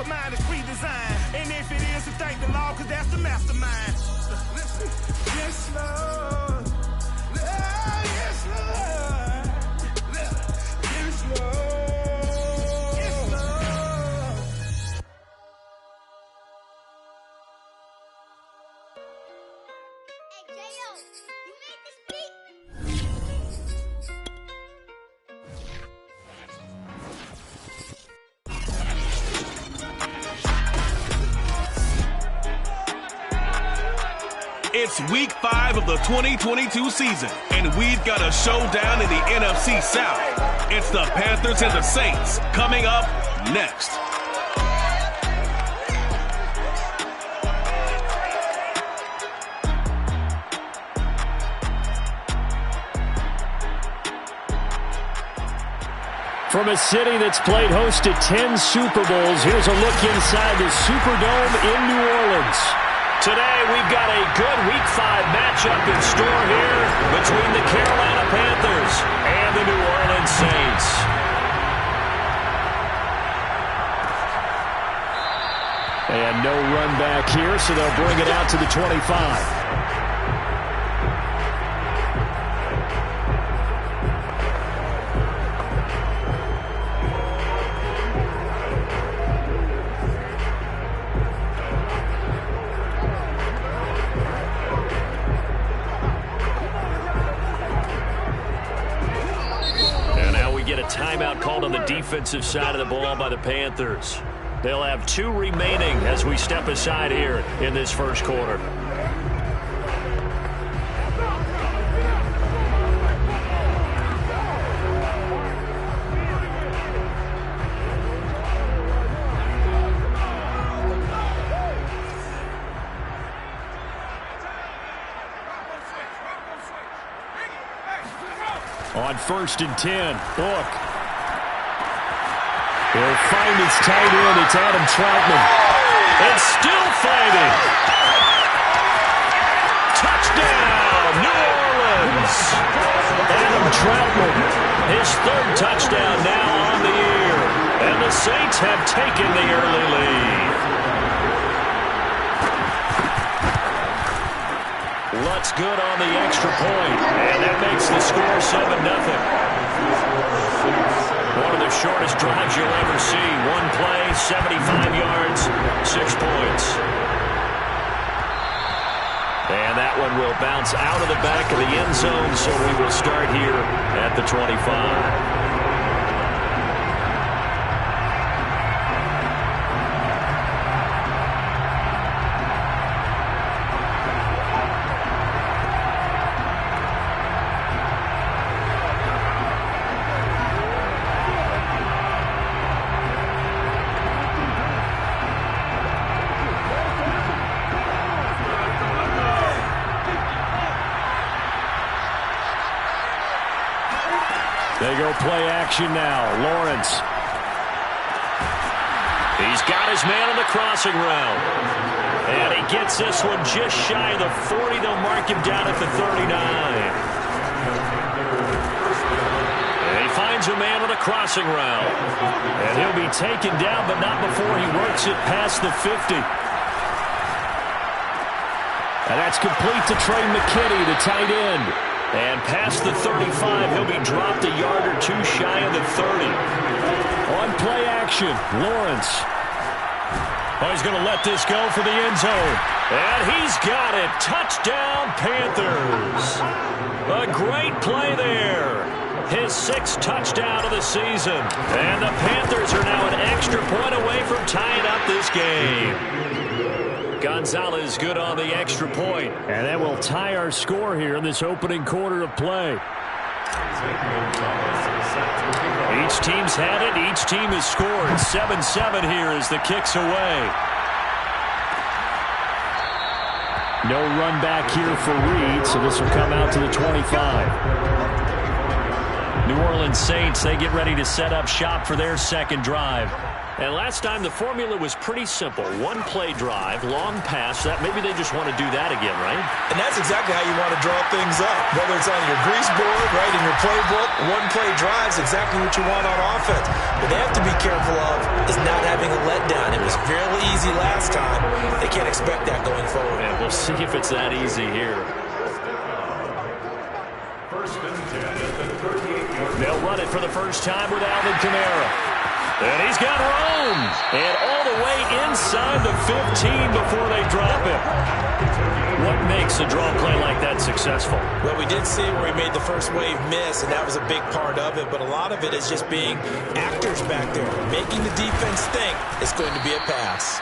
so mine is pre-designed. And if it is, then thank the Lord, cause that's the mastermind. Listen. Yes, Lord. Yes, Lord. Yes, Lord. Yes, Lord. Hey, J.O., you made this beat? It's week 5 of the 2022 season, and we've got a showdown in the NFC South. It's the Panthers and the Saints coming up next. From a city that's played host to 10 Super Bowls, here's a look inside the Superdome in New Orleans. Today, we've got a good Week 5 matchup in store here between the Carolina Panthers and the New Orleans Saints. And no run back here, so they'll bring it out to the 25. Timeout called on the defensive side of the ball by the Panthers. They'll have 2 remaining as we step aside here in this first quarter. On 1st and 10, Book. He'll find his tight end. It's Adam Troutman. And still fighting. Touchdown, New Orleans. Adam Troutman, his 3rd touchdown now on the year. And the Saints have taken the early lead. Lutz good on the extra point, and that makes the score 7-0. One of the shortest drives you'll ever see. One play, 75 yards, 6 points. And that one will bounce out of the back of the end zone, so we will start here at the 25. They go play action now. Lawrence. He's got his man on the crossing route. And he gets this one just shy of the 40. They'll mark him down at the 39. And he finds a man on the crossing route. And he'll be taken down, but not before he works it past the 50. And that's complete to Trey McKinney, the tight end. And past the 35, he'll be dropped a yard or 2 shy of the 30. On play action, Lawrence. Oh, he's going to let this go for the end zone. And he's got it. Touchdown, Panthers. A great play there. His 6th touchdown of the season. And the Panthers are now an extra point away from tying up this game. Gonzalez good on the extra point. And that will tie our score here in this opening quarter of play. Each team's had it. Each team has scored. 7-7 here as the kick's away. No run back here for Reed, so this will come out to the 25. New Orleans Saints, they get ready to set up shop for their second drive. And last time, the formula was pretty simple. 1-play drive, long pass. That maybe they just want to do that again, right? And that's exactly how you want to draw things up. Whether it's on your grease board, right, in your playbook, 1-play drive is exactly what you want on offense. What they have to be careful of is not having a letdown. And we was fairly easy last time. They can't expect that going forward. And we'll see if it's that easy here. They'll run it for the first time with Alvin Kamara. And he's got room. And all the way inside the 15 before they drop him. What makes a draw play like that successful? Well, we did see where he made the first wave miss, and that was a big part of it. But a lot of it is just being actors back there, making the defense think it's going to be a pass.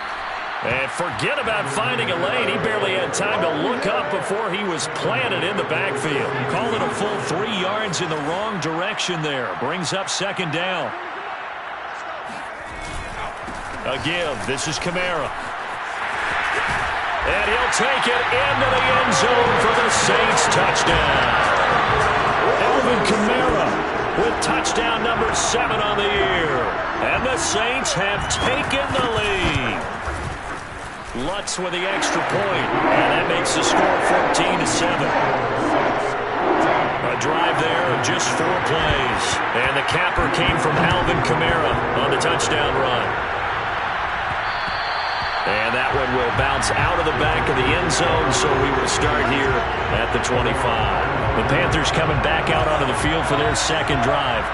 And forget about finding a lane. He barely had time to look up before he was planted in the backfield. Called it a full 3 yards in the wrong direction there. Brings up second down. Again, this is Kamara. And he'll take it into the end zone for the Saints touchdown. Alvin Kamara with touchdown number 7 on the year. And the Saints have taken the lead. Lutz with the extra point, and that makes the score 14-7. A drive there of just 4 plays, and the capper came from Alvin Kamara on the touchdown run. And that one will bounce out of the back of the end zone, so we will start here at the 25. The Panthers coming back out onto the field for their second drive.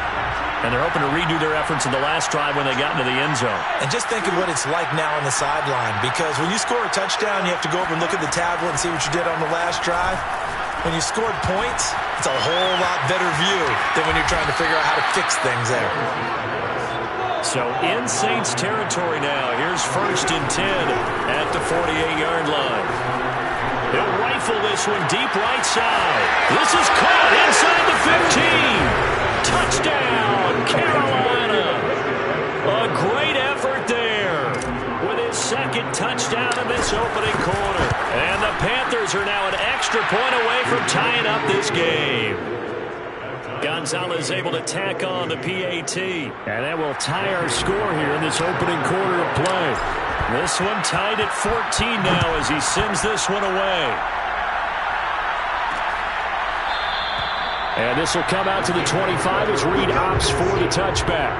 And they're hoping to redo their efforts in the last drive when they got into the end zone. And just think of what it's like now on the sideline, because when you score a touchdown, you have to go over and look at the tablet and see what you did on the last drive. When you scored points, it's a whole lot better view than when you're trying to figure out how to fix things there. So in Saints territory now. Here's 1st and 10 at the 48-yard line. He'll rifle this one deep right side. This is caught inside the 15. Touchdown, Carolina. A great effort there with his second touchdown in this opening quarter. And the Panthers are now an extra point away from tying up this game. Gonzalez able to tack on the PAT. And that will tie our score here in this opening quarter of play. This one tied at 14 now as he sends this one away. And this will come out to the 25 as Reed opts for the touchback.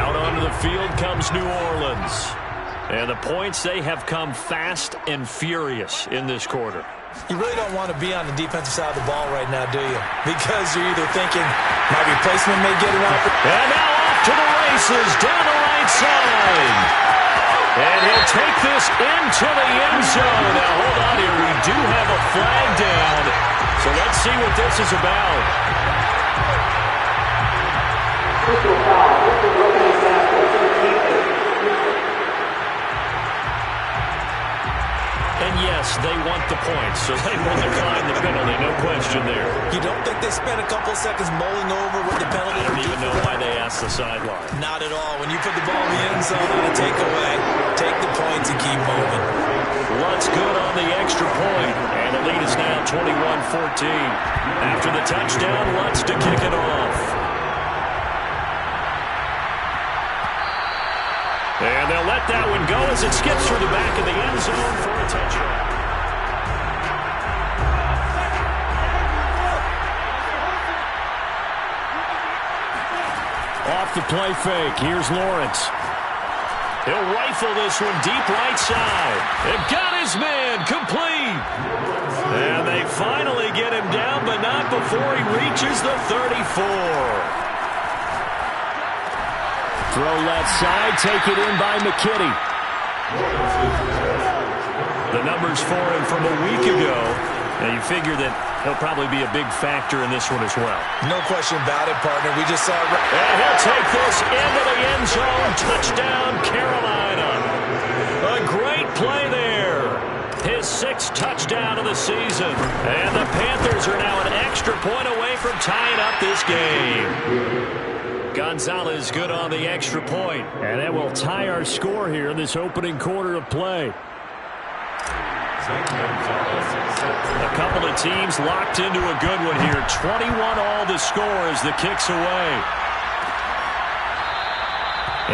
Out onto the field comes New Orleans. And the points, they have come fast and furious in this quarter. You really don't want to be on the defensive side of the ball right now, do you? Because you're either thinking my replacement may get around. And now off to the races down the right side. And he'll take this into the end zone. Now hold on here. We do have a flag down. So let's see what this is about. And yes, they want the points, so they will decline the penalty, no question there. You don't think they spent a couple of seconds mulling over what the penalty I don't even know why they asked the sideline. Not at all. When you put the ball in the end zone on a takeaway, take the points and keep moving. Lutz good on the extra point, and the lead is now 21-14. After the touchdown, Lutz to kick it off. And they'll let that one go as it skips through the back of the end zone for a touchdown. Off the play fake, here's Lawrence. He'll rifle this one deep right side. They've got his man complete. And they finally get him down, but not before he reaches the 34. Throw left side, take it in by McKitty. The numbers for him from a week ago. Now you figure that he'll probably be a big factor in this one as well. No question about it, partner. We just saw it. And he'll take this into the end zone. Touchdown, Carolina. A great play there. His 6th touchdown of the season. And the Panthers are now an extra point away from tying up this game. Gonzalez good on the extra point. And that will tie our score here in this opening quarter of play. A couple of teams locked into a good one here. 21-all the score as the kick's away.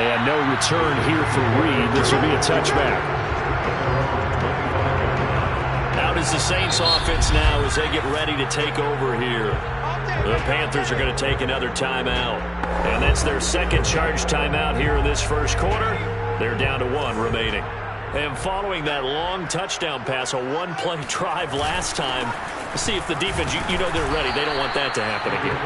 And no return here for Reed. This will be a touchback. Out is the Saints offense now as they get ready to take over here. The Panthers are going to take another timeout. And that's their second charge timeout here in this first quarter. They're down to 1 remaining. And following that long touchdown pass, a one-play drive last time, see if the defense, you know they're ready. They don't want that to happen again.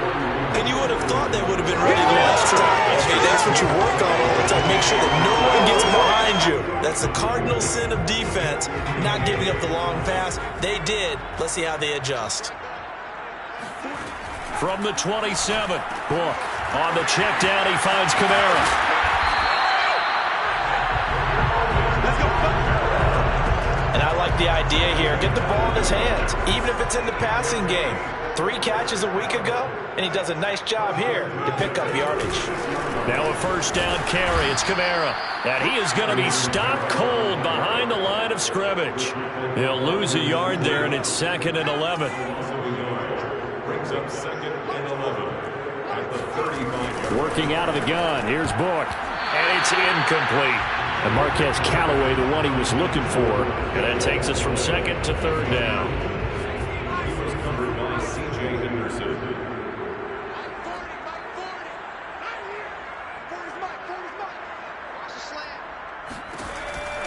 And you would have thought they would have been ready the last time. Okay, that's what you work on all the time. Make sure that no one gets behind you. That's the cardinal sin of defense, not giving up the long pass. They did. Let's see how they adjust. From the 27, Book on the check down, he finds Kamara. And I like the idea here. Get the ball in his hands, even if it's in the passing game. 3 catches a week ago, and he does a nice job here to pick up yardage. Now a first down carry. It's Kamara. And he is going to be stopped cold behind the line of scrimmage. He'll lose a yard there, and it's 2nd and 11. Brings up 2nd and 11 at the 35. Working out of the gun. Here's Book. And it's incomplete. And Marquez Callaway, the one he was looking for. And that takes us from 2nd to 3rd down. He was covered by C.J. Henderson.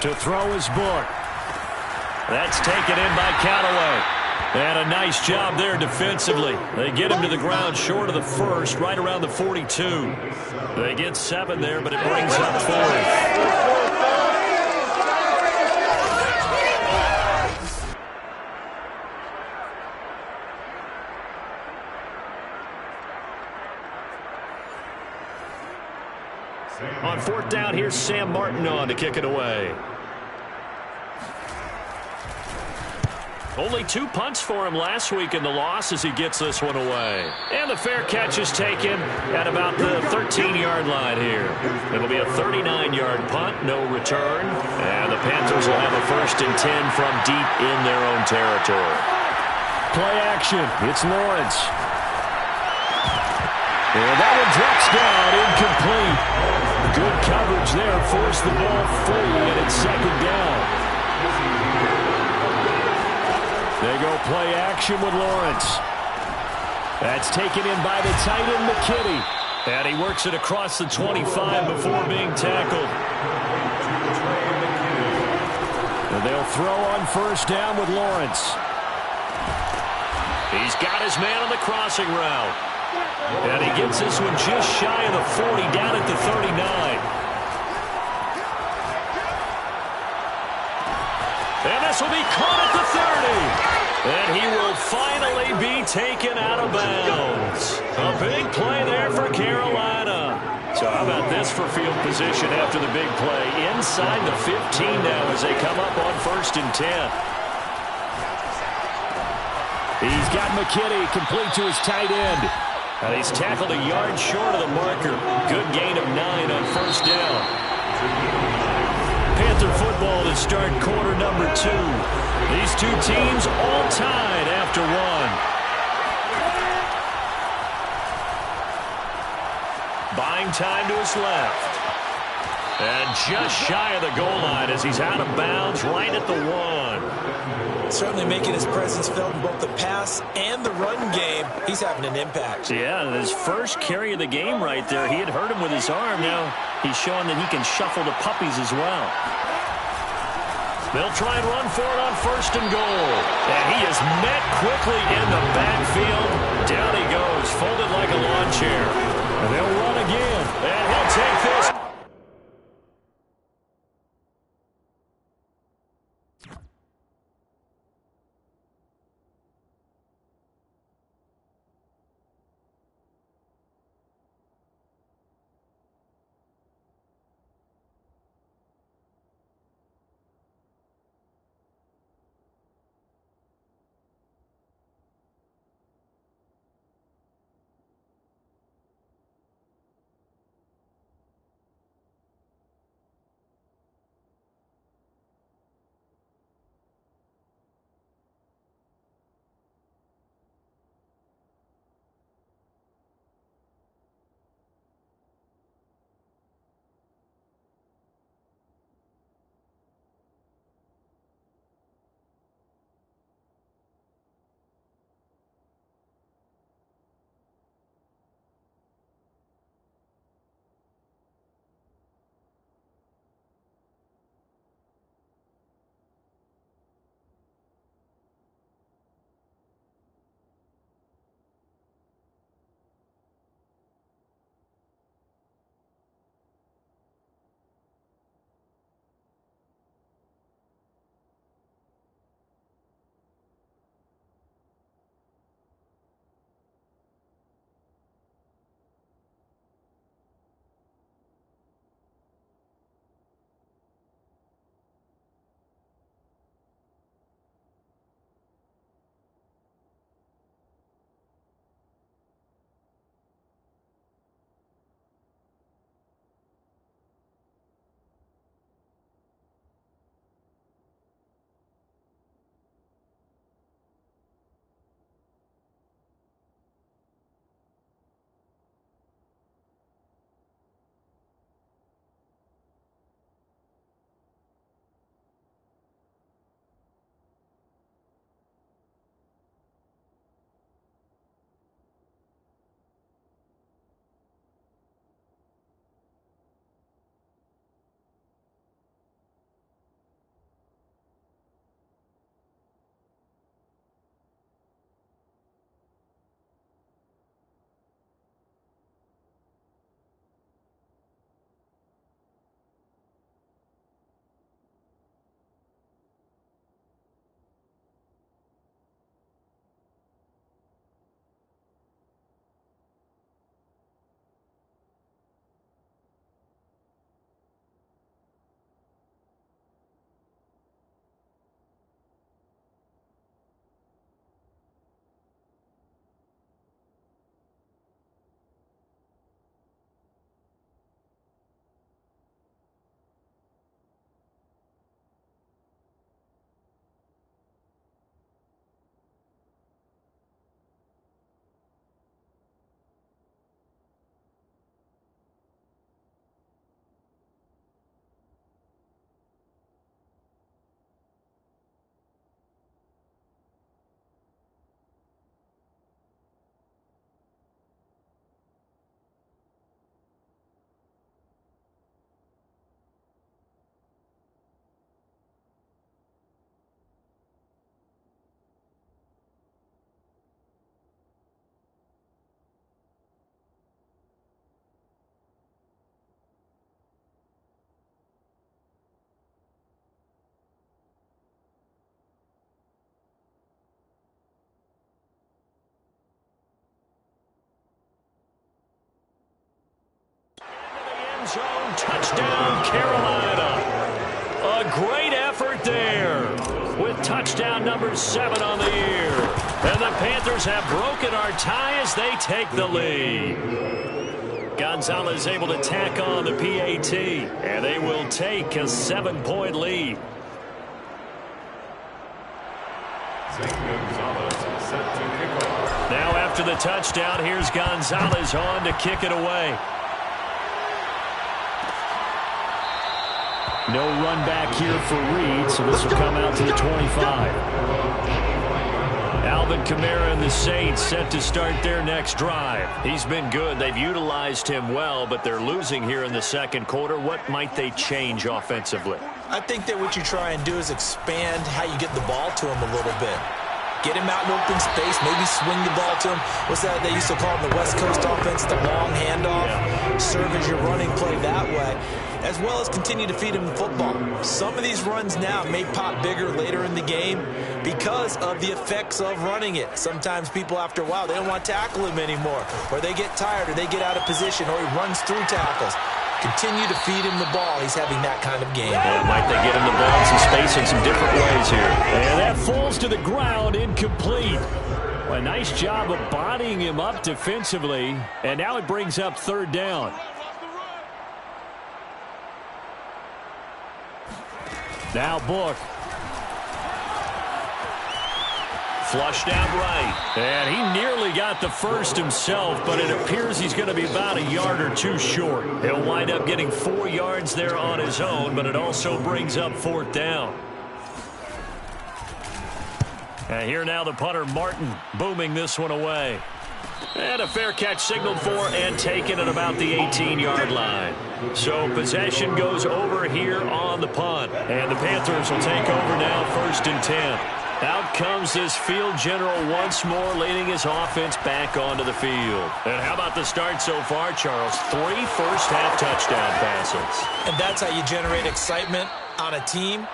To throw his Book. That's taken in by Callaway. And a nice job there defensively. They get him to the ground short of the first, right around the 42. They get 7 there, but it brings up 4th. On 4th down, here's Sam Martin on to kick it away. Only 2 punts for him last week in the loss as he gets this one away. And the fair catch is taken at about the 13-yard line here. It'll be a 39-yard punt, no return. And the Panthers will have a 1st and 10 from deep in their own territory. Play action. It's Lawrence. And that one drops down, incomplete. Good coverage there, forced the ball free, and it's 2nd down. They go play action with Lawrence. That's taken in by the tight end, McKinney. And he works it across the 25 before being tackled. And they'll throw on 1st down with Lawrence. He's got his man on the crossing route. And he gets this one just shy of the 40, down at the 39. And this will be caught at the 30. And he will finally be taken out of bounds. A big play there for Carolina. So how about this for field position after the big play? Inside the 15 now as they come up on 1st and 10. He's got McKinney complete to his tight end. And he's tackled a yard short of the marker. Good gain of 9 on 1st down. Panther football to start quarter number 2. These 2 teams all tied after 1. Buying time to his left. And just shy of the goal line as he's out of bounds right at the 1. Certainly making his presence felt in both the pass and the run game. He's having an impact. Yeah, his first carry of the game right there. He had hurt him with his arm. Now he's showing that he can shuffle the puppies as well. They'll try and run for it on 1st and goal. And he is met quickly in the backfield. Down he goes, folded like a lawn chair. And they'll run again. And he'll take this. end zone. Touchdown, Carolina. A great effort there with touchdown number 7 on the year. And the Panthers have broken our tie as they take the lead. Gonzalez able to tack on the PAT, and they will take a 7-point lead. Now after the touchdown, here's Gonzalez on to kick it away. No run back here for Reed, so this will come out to the 25. Alvin Kamara and the Saints set to start their next drive. He's been good. They've utilized him well, but they're losing here in the second quarter. What might they change offensively? I think that what you try and do is expand how you get the ball to him a little bit. Get him out in open space, maybe swing the ball to him. What's that they used to call in the West Coast offense, the long handoff? Yeah. Serve as your running play that way, as well as continue to feed him the football. Some of these runs now may pop bigger later in the game because of the effects of running it. Sometimes people, after a while, they don't want to tackle him anymore, or they get tired, or they get out of position, or he runs through tackles. Continue to feed him the ball. He's having that kind of game. And might they get him the ball in some space in some different ways here. And that falls to the ground, incomplete. A nice job of bodying him up defensively. And now it brings up third down. Now Book. Flushed out right. And he nearly got the first himself, but it appears he's going to be about a yard or two short. He'll wind up getting 4 yards there on his own, but it also brings up fourth down. And here now the punter, Martin, booming this one away. And a fair catch signaled for and taken at about the 18-yard line. So possession goes over here on the punt. And the Panthers will take over now, 1st and 10. Out comes this field general once more, leading his offense back onto the field. And how about the start so far, Charles? 3 first-half touchdown passes. And that's how you generate excitement on a team.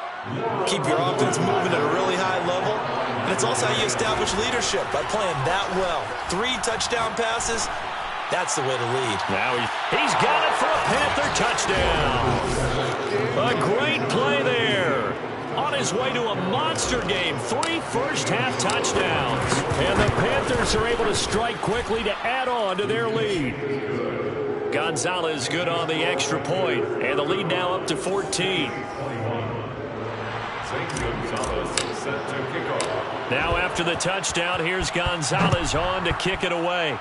Keep your offense moving at a really high level. And it's also how you establish leadership, by playing that well. 3 touchdown passes, that's the way to lead. Now he's got it for a Panther touchdown. A great play there. On his way to a monster game, 3 first-half touchdowns. And the Panthers are able to strike quickly to add on to their lead. Gonzalez good on the extra point, and the lead now up to 14. Now after the touchdown, here's Gonzalez on to kick it away.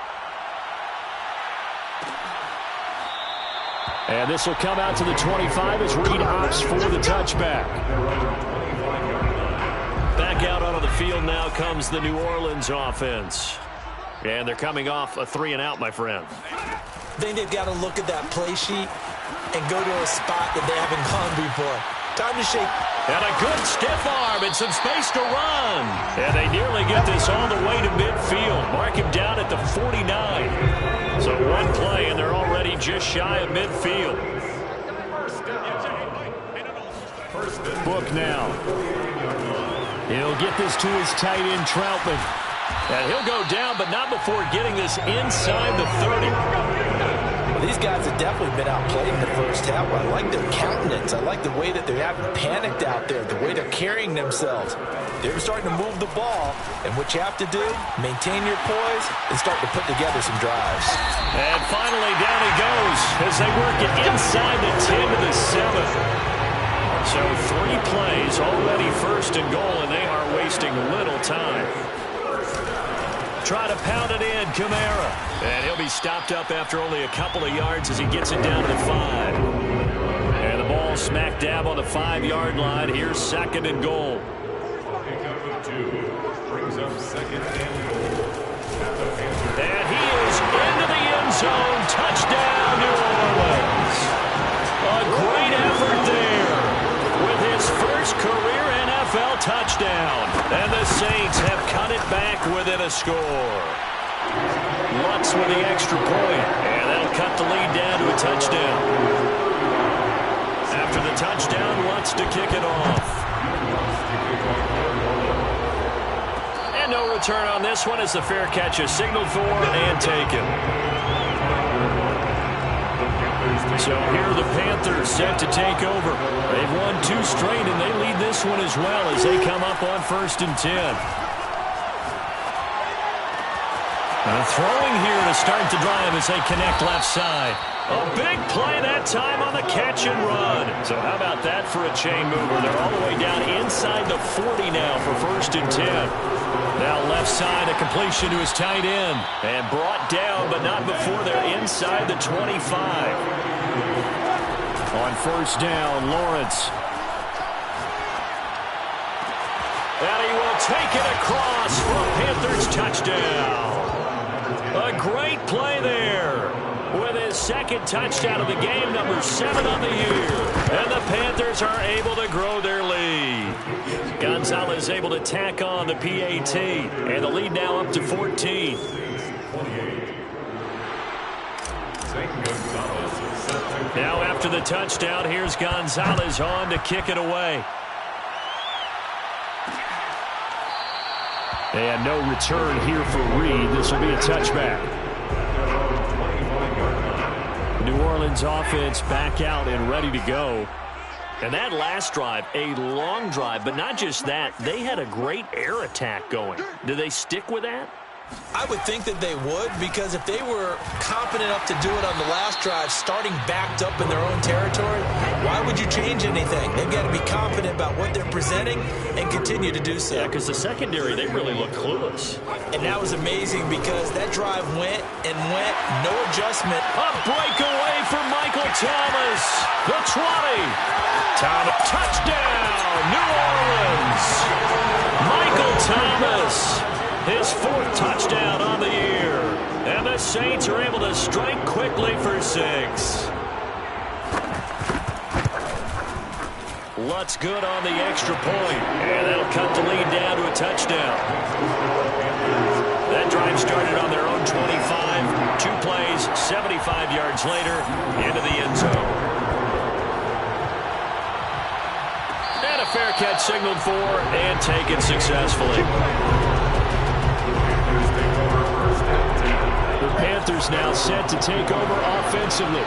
And this will come out to the 25 as Reed opts for the touchback. Back out onto the field now comes the New Orleans offense. And they're coming off a 3-and-out, my friend. I think they've got to look at that play sheet and go to a spot that they haven't gone before. Time to shake. And a good stiff arm and some space to run. And they nearly get this all the way to midfield. Mark him down at the 49. So one play, and they're already just shy of midfield. Book now. He'll get this to his tight end, Troutman. And he'll go down, but not before getting this inside the 30. Well, these guys have definitely been outplayed in the first half. I like their countenance. I like the way that they haven't panicked out there, the way they're carrying themselves. They're starting to move the ball, and what you have to do, maintain your poise and start to put together some drives. And finally, down he goes as they work it inside the 10 to the 7. So 3 plays, already 1st and goal, and they are wasting little time. Try to pound it in, Kamara. And he'll be stopped up after only a couple of yards as he gets it down to the 5. And the ball smack dab on the 5-yard line. Here's 2nd and goal. Brings up 2nd and goal. And he is into the end zone. Touchdown, New Orleans. A great effort there with his first career NFL touchdown. And the Saints have cut it back within a score. Lutz with the extra point, and that'll cut the lead down to a touchdown. After the touchdown, Lutz to kick it off. And no return on this one as the fair catch is signaled for and taken. So here are the Panthers set to take over. They've won 2 straight, and they lead this one as well as they come up on 1st and 10. Throwing here to start the drive as they connect left side. A big play that time on the catch and run. So how about that for a chain mover? They're all the way down inside the 40 now for 1st and 10. Now left side, a completion to his tight end. And brought down, but not before they're inside the 25. On 1st down, Lawrence. And he will take it across for a Panthers touchdown. A great play there with his 2nd touchdown of the game, number 7 on the year. And the Panthers are able to grow their lead. Gonzalez able to tack on the PAT. And the lead now up to 14. Now after the touchdown, here's Gonzalez on to kick it away. And no return here for Reed. This will be a touchback. New Orleans offense back out and ready to go. And that last drive, a long drive, but not just that. They had a great air attack going. Do they stick with that? I would think that they would, because if they were confident enough to do it on the last drive, starting backed up in their own territory, why would you change anything? They've got to be confident about what they're presenting and continue to do so. Yeah, because the secondary, they really look clueless. And that was amazing because that drive went and went, no adjustment. A breakaway for Michael Thomas. The 20. Thomas, touchdown, New Orleans. Michael Thomas. His 4th touchdown on the year. And the Saints are able to strike quickly for 6. Lutz good on the extra point. And that'll cut the lead down to a touchdown. That drive started on their own 25. 2 plays, 75 yards later, into the end zone. And a fair catch signaled for and taken successfully. The Panthers now set to take over offensively.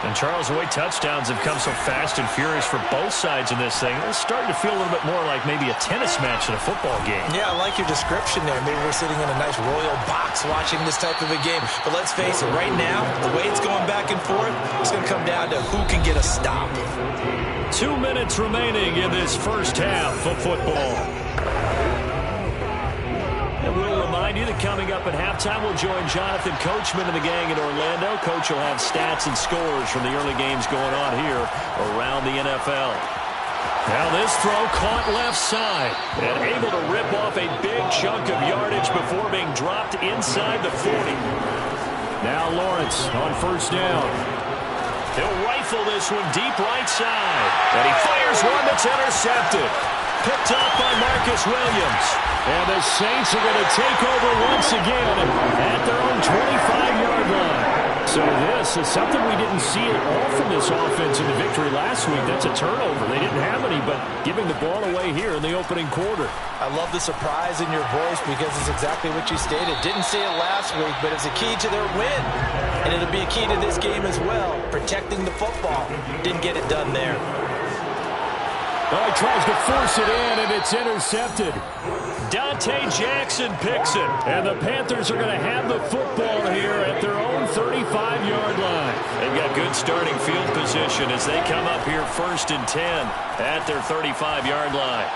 And Charles, the way touchdowns have come so fast and furious for both sides in this thing, it's starting to feel a little bit more like maybe a tennis match in a football game. Yeah, I like your description there. Maybe we're sitting in a nice royal box watching this type of a game. But let's face it, right now, the way it's going back and forth, it's going to come down to who can get a stop. 2 minutes remaining in this first half of football. And we'll remind you that coming up at halftime, we'll join Jonathan Coachman and the gang in Orlando. Coach will have stats and scores from the early games going on here around the NFL. Now this throw caught left side and able to rip off a big chunk of yardage before being dropped inside the 40. Now Lawrence on 1st down. He'll rifle this one deep right side. And he fires one that's intercepted. Picked up by Marcus Williams. And the Saints are going to take over once again at their own 25-yard line. So this is something we didn't see at all from this offense in the victory last week. That's a turnover. They didn't have any, but giving the ball away here in the opening quarter. I love the surprise in your voice because it's exactly what you stated. Didn't see it last week, but it's a key to their win. And it'll be a key to this game as well, protecting the football. Didn't get it done there. Oh, he tries to force it in, and it's intercepted. Dante Jackson picks it, and the Panthers are going to have the football here at their own 35-yard line. They've got good starting field position as they come up here 1st and 10 at their 35-yard line.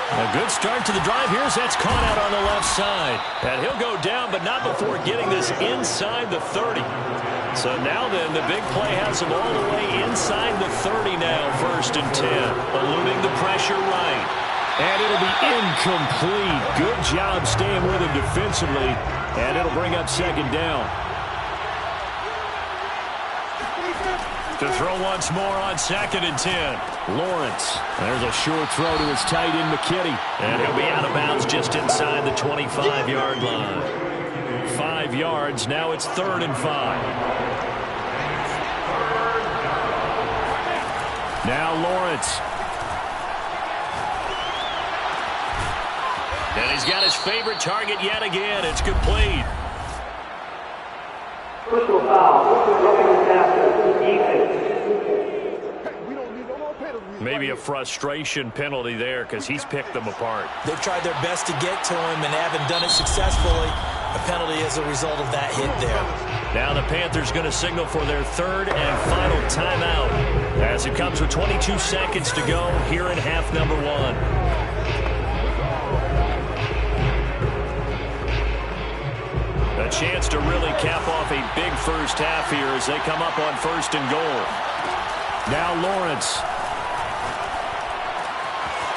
A good start to the drive here as that's caught out on the left side. And he'll go down, but not before getting this inside the 30. So now then, the big play has him all the way inside the 30 now, 1st and 10. Eluding the pressure right. And it'll be incomplete. Good job staying with him defensively. And it'll bring up 2nd down. To throw once more on 2nd and 10. Lawrence. There's a short throw to his tight end, McKinney. And he'll be out of bounds just inside the 25-yard line. 5 yards. Now it's 3rd and 5. Now Lawrence. And he's got his favorite target yet again. It's complete. Personal foul. Roughing the passer. Defense. Maybe a frustration penalty there because he's picked them apart. They've tried their best to get to him and haven't done it successfully. A penalty as a result of that hit there. Now the Panthers going to signal for their third and final timeout as it comes with 22 seconds to go here in half number one. A chance to really cap off a big first half here as they come up on first and goal. Now Lawrence.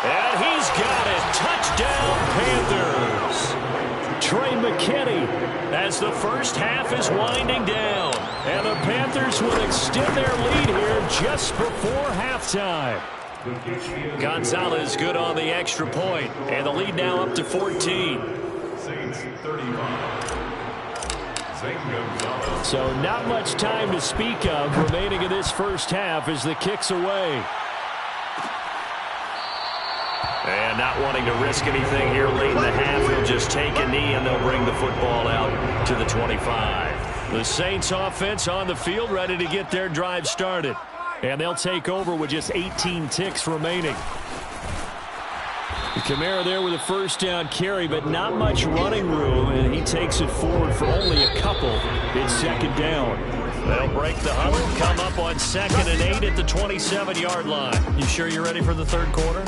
And he's got it. Touchdown, Panthers. Trey McKinney as the first half is winding down. And the Panthers will extend their lead here just before halftime. Gonzalez good on the extra point. And the lead now up to 14. Saints 35. So not much time to speak of remaining in this first half as the kick's away. And not wanting to risk anything here late in the half, he'll just take a knee and they'll bring the football out to the 25. The Saints offense on the field ready to get their drive started. And they'll take over with just 18 ticks remaining. Kamara there with a first down carry, but not much running room, and he takes it forward for only a couple. It's second down. They'll break the huddle, come up on 2nd and 8 at the 27-yard line. You sure you're ready for the third quarter?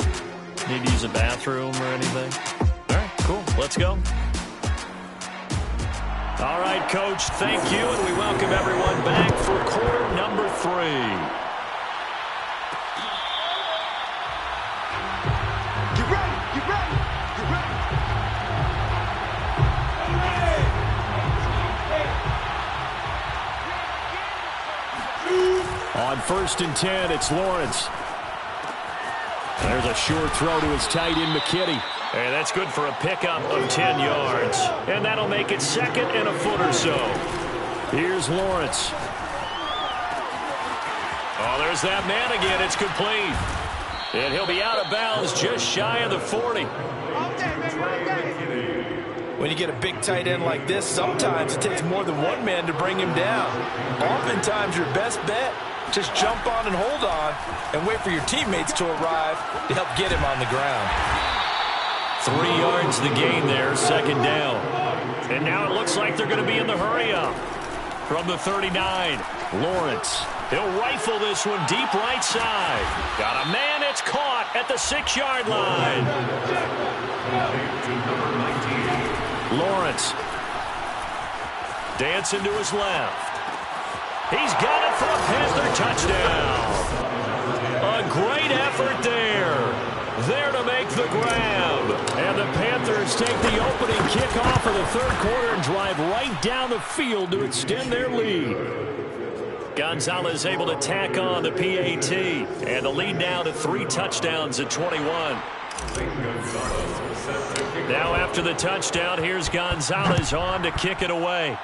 Need to use a bathroom or anything? All right, cool. Let's go. All right, Coach, thank you, and we welcome everyone back for quarter number 3. On 1st and 10, it's Lawrence. There's a short throw to his tight end, McKinney. And that's good for a pickup of 10 yards. And that'll make it 2nd and a foot or so. Here's Lawrence. Oh, there's that man again. It's complete. And he'll be out of bounds just shy of the 40. When you get a big tight end like this, sometimes it takes more than one man to bring him down. Oftentimes, your best bet, just jump on and hold on and wait for your teammates to arrive to help get him on the ground. 3 yards the gain there, 2nd down. And now it looks like they're going to be in the hurry-up. From the 39, Lawrence. He'll rifle this one deep right side. Got a man, it's caught at the 6-yard line. Lawrence. Dancing to his left. He's got it for a Panther touchdown. A great effort there. There to make the grab. And the Panthers take the opening kickoff of the third quarter and drive right down the field to extend their lead. Gonzalez able to tack on the PAT. And the lead now to 3 touchdowns at 21. Now after the touchdown, here's Gonzalez on to kick it away.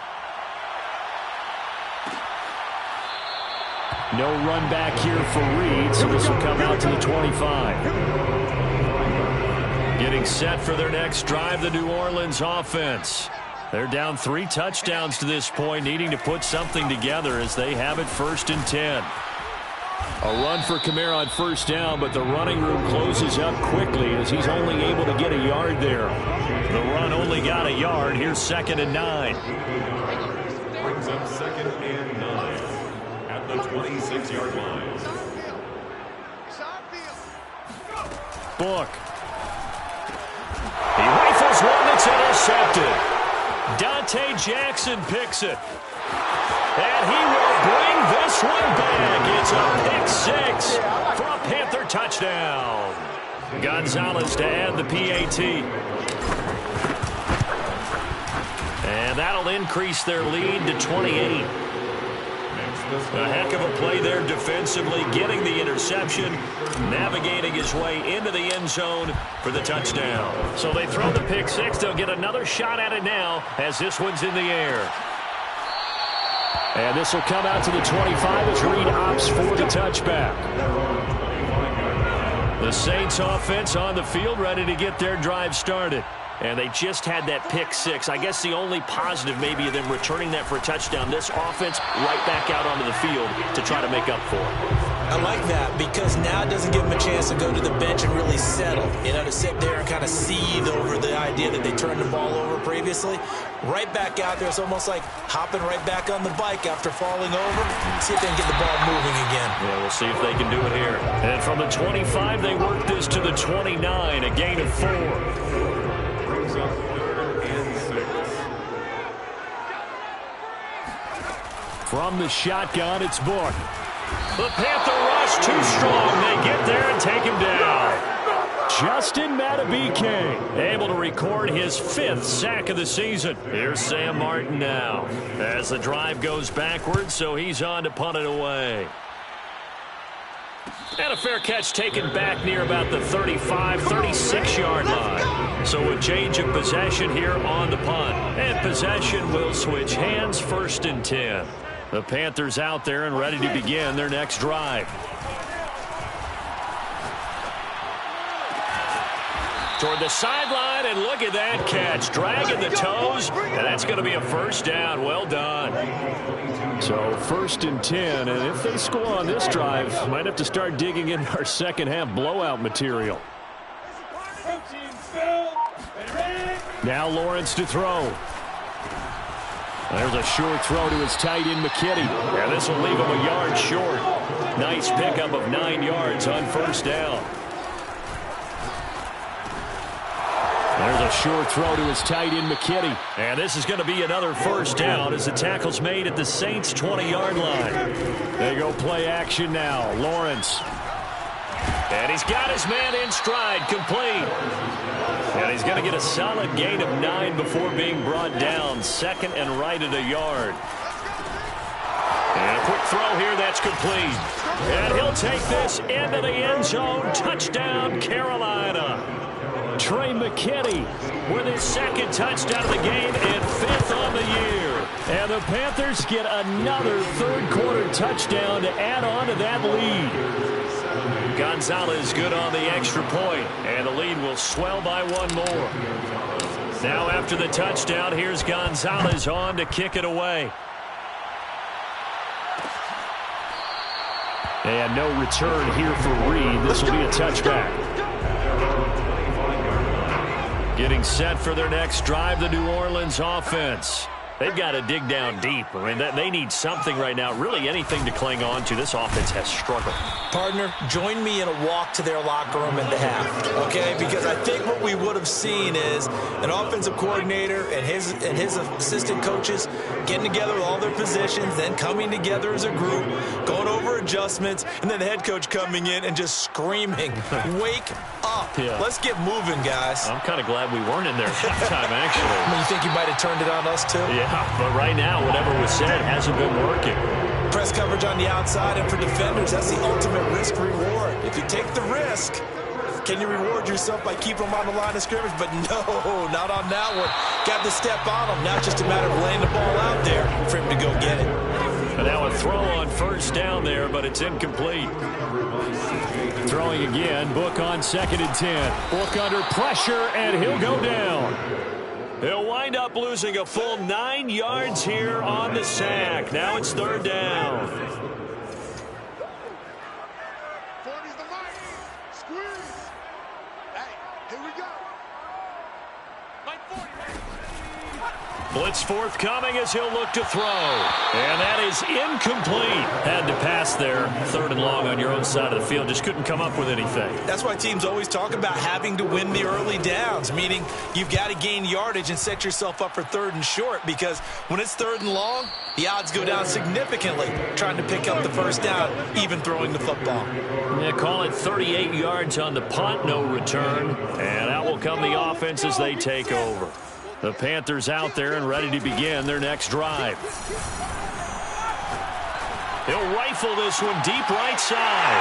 No run back here for Reed, so this will come out to the 25. Getting set for their next drive, the New Orleans offense. They're down 3 touchdowns to this point, needing to put something together as they have it 1st and 10. A run for Kamara on 1st down, but the running room closes up quickly as he's only able to get a yard there. The run only got a yard. Here's 2nd and 9. Brings up 2nd and 9 at the 26-yard line. Book. He rifles one that's intercepted. Dante Jackson picks it. And he will bring this one back. It's a pick 6 for a Panther touchdown. Gonzalez to add the PAT. And that'll increase their lead to 28. A heck of a play there defensively, getting the interception, navigating his way into the end zone for the touchdown. So they throw the pick 6. They'll get another shot at it now as this one's in the air. And this will come out to the 25 as Reed opts for the touchback. The Saints offense on the field ready to get their drive started. and they just had that pick six. I guess the only positive maybe of them returning that for a touchdown. This offense right back out onto the field to try to make up for it. I like that because now it doesn't give them a chance to go to the bench and really settle. You know, to sit there and kind of seethe over the idea that they turned the ball over previously. Right back out there. It's almost like hopping right back on the bike after falling over. See if they can get the ball moving again. Yeah, we'll see if they can do it here. And from the 25, they work this to the 29, a gain of 4. Brings up 3rd and 6. From the shotgun, it's Book. The Panther rush too strong. They get there and take him down. Justin Madubuike able to record his 5th sack of the season. Here's Sam Martin now as the drive goes backwards, so he's on to punt it away. And a fair catch taken back near about the 35, 36-yard line. So a change of possession here on the punt. And possession will switch hands, 1st and 10. The Panthers out there and ready to begin their next drive. Toward the sideline, and look at that catch. Dragging the toes, and that's going to be a 1st down. Well done. So 1st and 10, and if they score on this drive, might have to start digging in our second half blowout material. Now Lawrence to throw. There's a short throw to his tight end, McKitty. And this will leave him a yard short. Nice pickup of 9 yards on 1st down. There's a short throw to his tight end, McKitty. And this is going to be another 1st down as the tackle's made at the Saints' 20-yard line. They go play action now. Lawrence. And he's got his man in stride, complete. And he's going to get a solid gain of 9 before being brought down. 2nd and right at a yard. And a quick throw here that's complete. And he'll take this into the end zone. Touchdown, Carolina. Trey McKitty with his 2nd touchdown of the game and 5th on the year. And the Panthers get another 3rd quarter touchdown to add on to that lead. Gonzalez good on the extra point, and the lead will swell by 1 more. Now after the touchdown, here's Gonzalez on to kick it away. And no return here for Reed. This will be a touchback. Getting set for their next drive, the New Orleans offense. They've got to dig down deep. I mean, they need something right now, really anything to cling on to. This offense has struggled. Partner, join me in a walk to their locker room at the half, okay? Because I think what we would have seen is an offensive coordinator and his assistant coaches getting together with all their positions, then coming together as a group, going over adjustments, and then the head coach coming in and just screaming, wake up. Yeah. Let's get moving, guys. I'm kind of glad we weren't in there that time, actually. I mean, you think you might have turned it on us, too? Yeah, but right now, whatever was said hasn't been working. Press coverage on the outside, and for defenders, that's the ultimate risk-reward. If you take the risk, can you reward yourself by keeping them on the line of scrimmage? But no, not on that one. Got to step on them. Now it's just a matter of laying the ball out there for him to go get it. And now a throw on 1st down there, but it's incomplete. Throwing again, Book on 2nd and 10. Book under pressure, and he'll go down. He'll wind up losing a full 9 yards here on the sack. Now it's 3rd down. 40's the mic. Squeeze. Hey, here we go. Like 40. Blitz forthcoming as he'll look to throw. And that is incomplete. Had to pass there. 3rd and long on your own side of the field. Just couldn't come up with anything. That's why teams always talk about having to win the early downs, meaning you've got to gain yardage and set yourself up for 3rd and short, because when it's 3rd and long, the odds go down significantly trying to pick up the 1st down, even throwing the football. Yeah, call it 38 yards on the punt, no return. And out will come the offense as they take over. The Panthers out there and ready to begin their next drive. He'll rifle this one deep right side.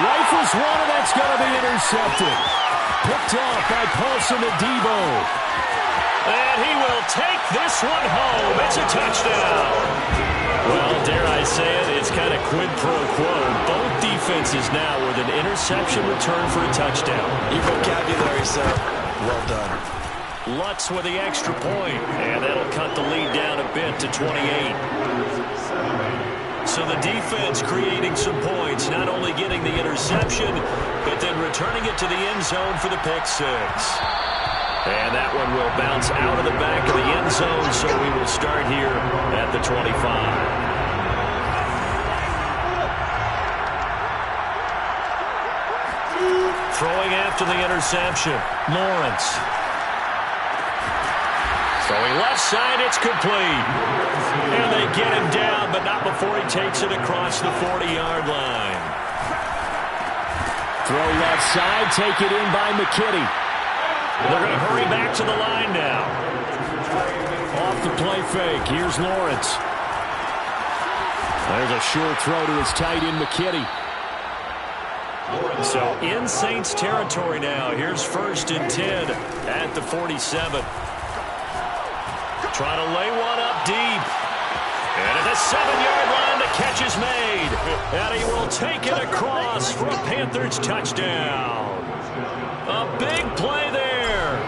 Rifles one, and that's going to be intercepted. Picked off by Paulson Adebo. And he will take this one home. It's a touchdown. Well, dare I say it, it's kind of quid pro quo. Both defenses now with an interception return for a touchdown. Your vocabulary, sir. Well done. Lutz with the extra point, and that'll cut the lead down a bit to 28. So the defense creating some points, not only getting the interception, but then returning it to the end zone for the pick six. And that one will bounce out of the back of the end zone, so we will start here at the 25. Throwing after the interception, Lawrence. Throwing left side, it's complete. And they get him down, but not before he takes it across the 40-yard line. Throw left side, take it in by McKitty. They're going to hurry back to the line now. Off the play fake, here's Lawrence. There's a short throw to his tight end, McKitty. So in Saints territory now. Here's 1st and 10 at the 47. Trying to lay one up deep. And at the 7-yard line, the catch is made. And he will take it across for a Panthers touchdown. A big play there.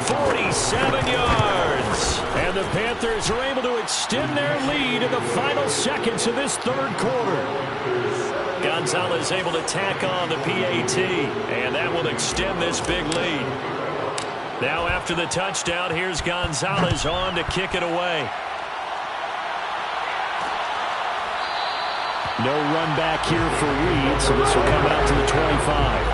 47 yards. And the Panthers are able to extend their lead in the final seconds of this third quarter. Gonzalez able to tack on the PAT. And that will extend this big lead. Now after the touchdown, here's Gonzalez on to kick it away. No run back here for Reed, so this will come out to the 25.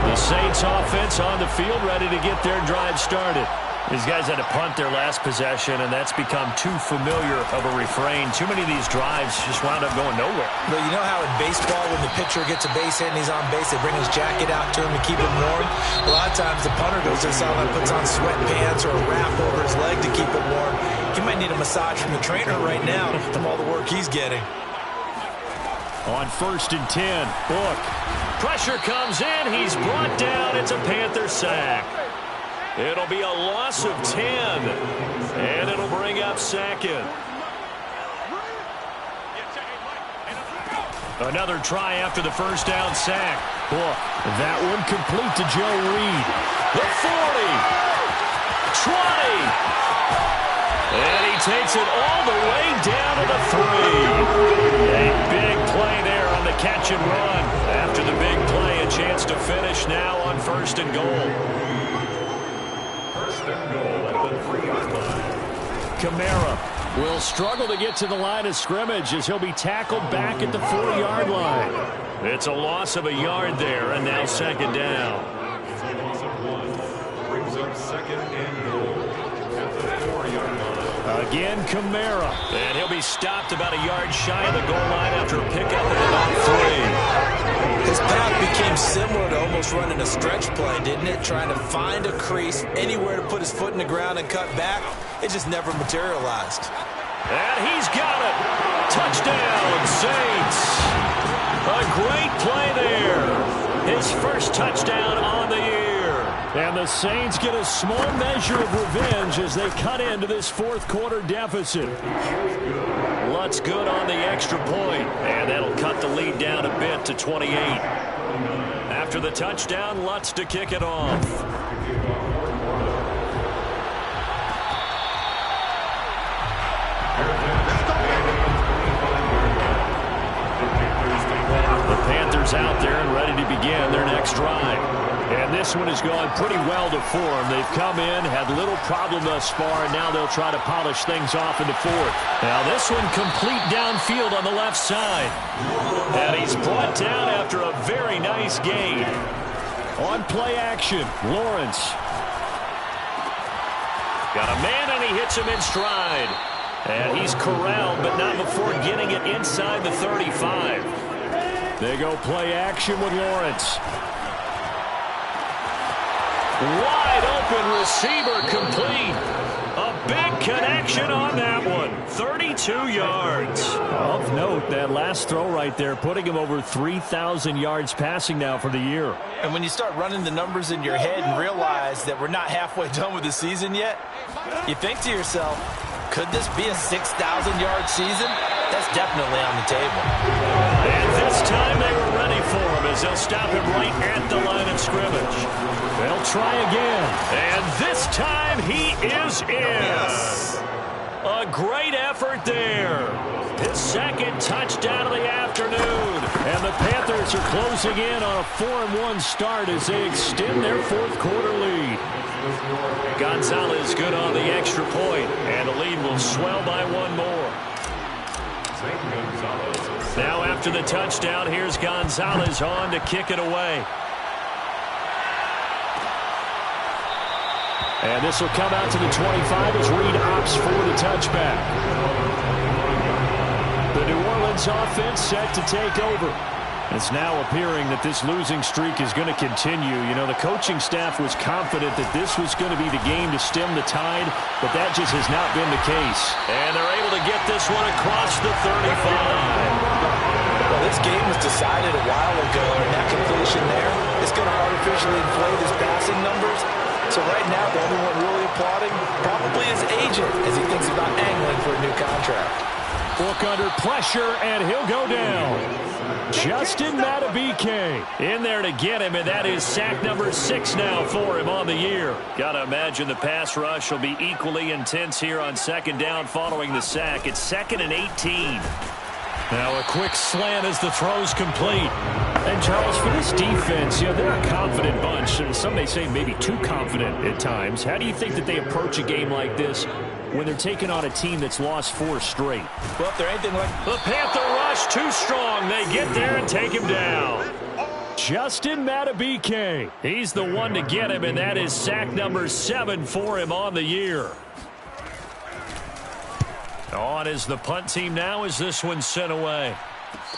The Saints offense on the field, ready to get their drive started. These guys had to punt their last possession, and that's become too familiar of a refrain. Too many of these drives just wound up going nowhere. But you know how in baseball, when the pitcher gets a base hit and he's on base, they bring his jacket out to him to keep him warm? A lot of times the punter goes to the sideline, puts on sweatpants or a wrap over his leg to keep it warm. He might need a massage from the trainer right now from all the work he's getting. On 1st and 10, Book. Pressure comes in. He's brought down. It's a Panther sack. It'll be a loss of 10, and it'll bring up 2nd. Another try after the first down sack. Book. That one complete to Joe Reed. The 40. 20. And he takes it all the way down to the 3. A big play there on the catch and run. After the big play, a chance to finish now on 1st and goal. 1st and goal at the 3-yard line. Kamara will struggle to get to the line of scrimmage as he'll be tackled back at the 4-yard line. It's a loss of a yard there, and now 2nd down. Loss of 1 brings up 2nd and goal at the 4-yard line. Again, Kamara. And he'll be stopped about a yard shy of the goal line after a pickup at about 3. His path became similar to almost running a stretch play, didn't it? Trying to find a crease, anywhere to put his foot in the ground and cut back. It just never materialized. And he's got it. Touchdown, Saints. A great play there. His first touchdown on the year. And the Saints get a small measure of revenge as they cut into this 4th quarter deficit. Lutz good on the extra point, and that'll cut the lead down a bit to 28. After the touchdown, Lutz to kick it off. The Panthers out there and ready to begin their next drive. And this one has gone pretty well to form. They've come in, had little problem thus far, and now they'll try to polish things off in the 4th. Now this one complete downfield on the left side. And he's brought down after a very nice gain. On play action, Lawrence. Got a man, and he hits him in stride. And he's corralled, but not before getting it inside the 35. They go play action with Lawrence. Wide open receiver complete. A big connection on that one. 32 yards. Of note, that last throw right there, putting him over 3,000 yards passing now for the year. And when you start running the numbers in your head and realize that we're not halfway done with the season yet, you think to yourself, could this be a 6,000-yard season? That's definitely on the table. And this time they were ready for him as they'll stop him right at the line of scrimmage. They'll try again. And this time he is in. Yes. A great effort there. His second touchdown of the afternoon. And the Panthers are closing in on a 4-1 start as they extend their fourth quarter lead. Gonzalez good on the extra point, and the lead will swell by one more. Now after the touchdown, here's Gonzalez on to kick it away. And this will come out to the 25 as Reed opts for the touchback. The New Orleans offense set to take over. It's now appearing that this losing streak is going to continue. You know, the coaching staff was confident that this was going to be the game to stem the tide, but that just has not been the case. And they're able to get this one across the 35. Well, this game was decided a while ago, and that completion there is going to artificially inflate his passing numbers. So right now, the only one really applauding probably his agent as he thinks about angling for a new contract. Book under pressure, and he'll go down. Justin Madubuike in there to get him, and that is sack number 6 now for him on the year. Got to imagine the pass rush will be equally intense here on second down following the sack. It's 2nd and 18. Now a quick slant as the throw's complete. And Charles, for this defense, you know, they're a confident bunch. And some may say maybe too confident at times. How do you think that they approach a game like this when they're taking on a team that's lost 4 straight? Well, if they're anything like the Panther rush too strong. They get there and take him down. Justin Madubuike. He's the one to get him, and that is sack number 7 for him on the year. On is the punt team now as this one's sent away.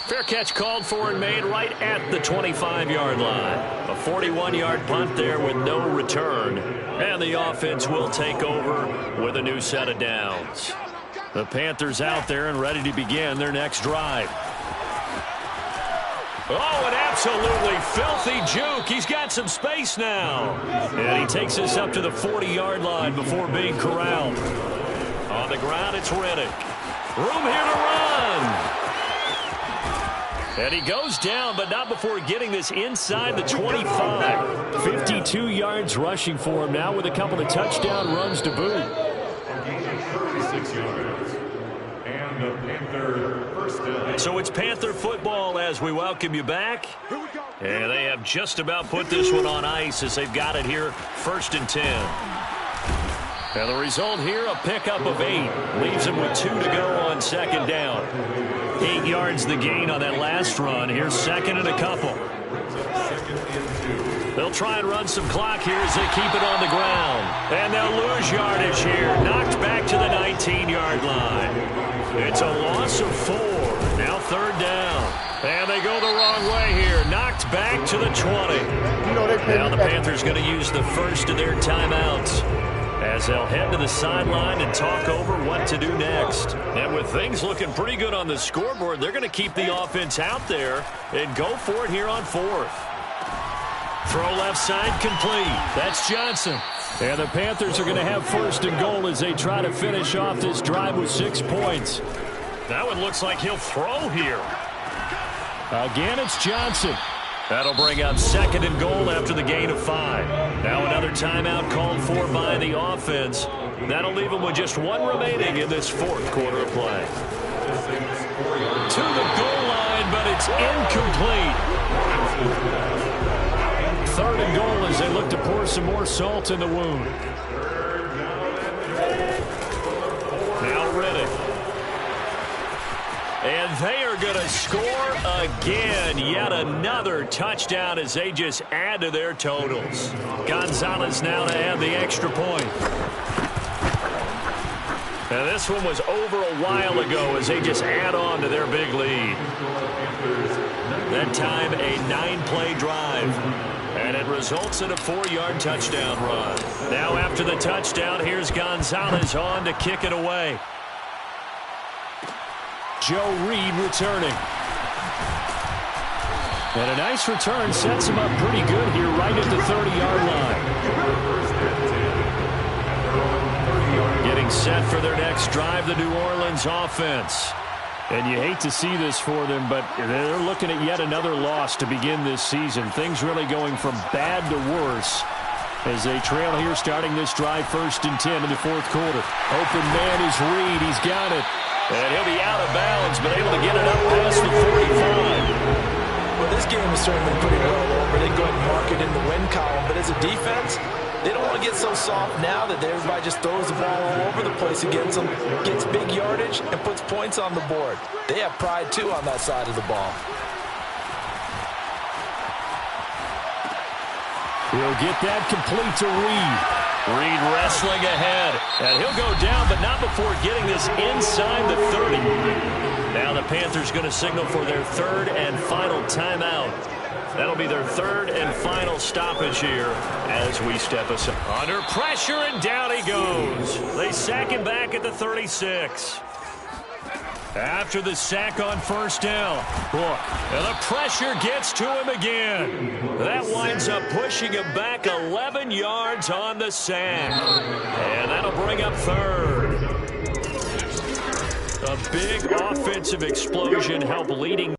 Fair catch called for and made right at the 25-yard line. A 41-yard punt there with no return. And the offense will take over with a new set of downs. The Panthers out there and ready to begin their next drive. Oh, an absolutely filthy juke. He's got some space now. And he takes us up to the 40-yard line before being corralled. On the ground, it's Riddick. Room here to run. And he goes down, but not before getting this inside the 25. 52 yards rushing for him now with a couple of touchdown runs to boot. 36 yards. And the Panther first down. So it's Panther football as we welcome you back. And they have just about put this one on ice as they've got it here, 1st and 10. And the result here, a pickup of 8. Leaves him with 2 to go on second down. 8 yards the gain on that last run. Here's 2nd and a couple. They'll try and run some clock here as they keep it on the ground. And they'll lose yardage here. Knocked back to the 19-yard line. It's a loss of 4. Now 3rd down. And they go the wrong way here. Knocked back to the 20. Now the Panthers going to use the first of their timeouts as they'll head to the sideline and talk over what to do next. And with things looking pretty good on the scoreboard, they're going to keep the offense out there and go for it here on 4th. Throw left side complete. That's Johnson. And the Panthers are going to have 1st and goal as they try to finish off this drive with 6 points. That one looks like he'll throw here. Again, it's Johnson. That'll bring up 2nd and goal after the gain of 5. Now another timeout called for by the offense. That'll leave them with just 1 remaining in this 4th quarter of play. To the goal line, but it's incomplete. 3rd and goal as they look to pour some more salt in the wound. Now Riddick. And they are going to score again. Yet another touchdown as they just add to their totals. Gonzalez now to add the extra point. And this one was over a while ago as they just add on to their big lead. That time a 9-play drive. And it results in a 4-yard touchdown run. Now after the touchdown, here's Gonzalez on to kick it away. Joe Reed returning. And a nice return sets him up pretty good here right at the 30-yard line. Getting set for their next drive, the New Orleans offense. And you hate to see this for them, but they're looking at yet another loss to begin this season. Things really going from bad to worse as they trail here starting this drive 1st and 10 in the 4th quarter. Open man is Reed. He's got it. And he'll be out of bounds, but able to get it up past the 45. Well, this game is certainly pretty well over. They go ahead and mark it in the win column. But as a defense, they don't want to get so soft now that everybody just throws the ball all over the place against them, gets big yardage, and puts points on the board. They have pride, too, on that side of the ball. He'll get that complete to Reed. Reed wrestling ahead. And he'll go down, but not before getting this inside the 30. Now the Panthers going to signal for their 3rd and final timeout. That'll be their 3rd and final stoppage here as we step aside. Under pressure, and down he goes. They sack him back at the 36. After the sack on 1st down, look, and the pressure gets to him again. That winds up pushing him back 11 yards on the sack. And that'll bring up 3rd. A big offensive explosion helped leading